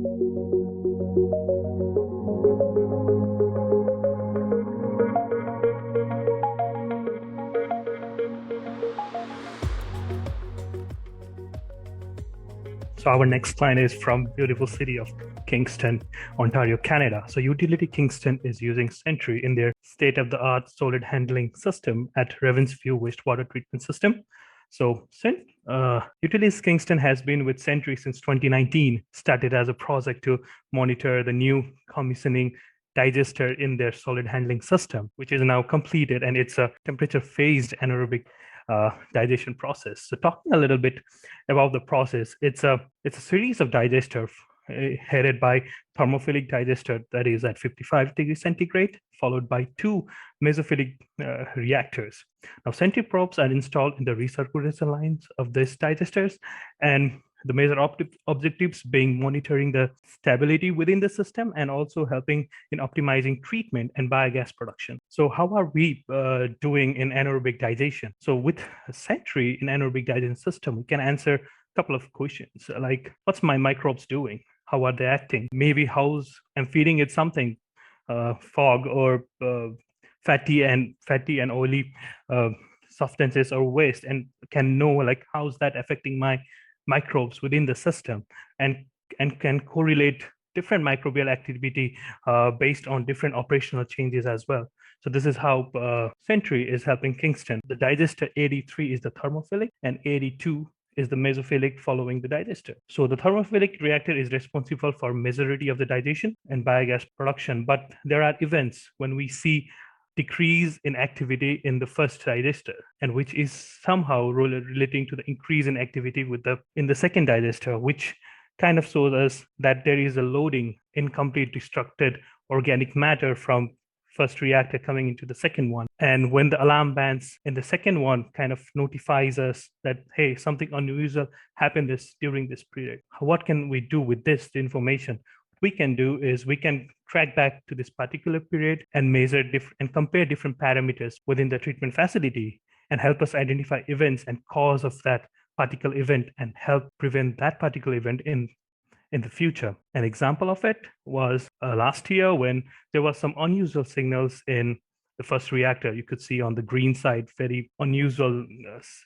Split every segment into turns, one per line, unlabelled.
So our next client is from beautiful city of Kingston, Ontario, Canada. So Utility Kingston is using Sentry in their state-of-the-art solid handling system at Ravensview wastewater treatment system. So Utilities Kingston has been with Sentry since 2019, started as a project to monitor the new commissioning digester in their solid handling system, which is now completed, and it's a temperature-phased anaerobic digestion process. So talking a little bit about the process, it's a series of digester headed by thermophilic digester that is at 55 degrees centigrade, followed by two mesophilic reactors. Now, Sentry probes are installed in the recirculation lines of these digesters, and the major objectives being monitoring the stability within the system and also helping in optimizing treatment and biogas production. So how are we doing in anaerobic digestion? So with Sentry in anaerobic digestion system, we can answer a couple of questions like, what's my microbes doing? How are they acting? Maybe I'm feeding it something, fog or fatty and oily substances or waste, and can know like how's that affecting my microbes within the system, and can correlate different microbial activity based on different operational changes as well. So this is how Sentry is helping Kingston. The digester AD3 is the thermophilic and AD2 is the mesophilic following the digester. So the thermophilic reactor is responsible for majority of the digestion and biogas production, but there are events when we see decrease in activity in the first digester, and which is somehow relating to the increase in activity in the second digester, which kind of shows us that there is a loading incomplete destructed organic matter from first reactor coming into the second one. And when the alarm bands in the second one kind of notifies us that, hey, something unusual happened during this period. What can we do with this information? What we can do is we can track back to this particular period and measure and compare different parameters within the treatment facility and help us identify events and cause of that particular event and help prevent that particular event in the future. An example of it was last year when there was some unusual signals in the first reactor. You could see on the green side very unusual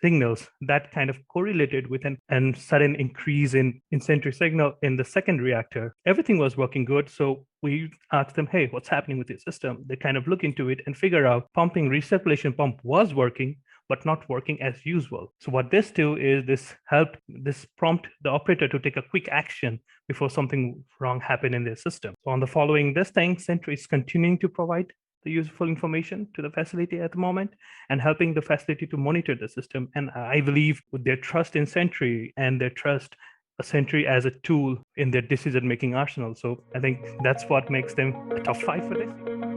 signals that kind of correlated with an sudden increase in Sentry signal in the second reactor. Everything was working good, so we asked them, hey, what's happening with your system? They kind of look into it and figure out recirculation pump was working, but not working as usual. So what this do is this prompt the operator to take a quick action before something wrong happened in their system. So on the following this thing, Sentry is continuing to provide the useful information to the facility at the moment and helping the facility to monitor the system. And I believe with their trust in Sentry and their trust Sentry as a tool in their decision-making arsenal. So I think that's what makes them a top 5 for this.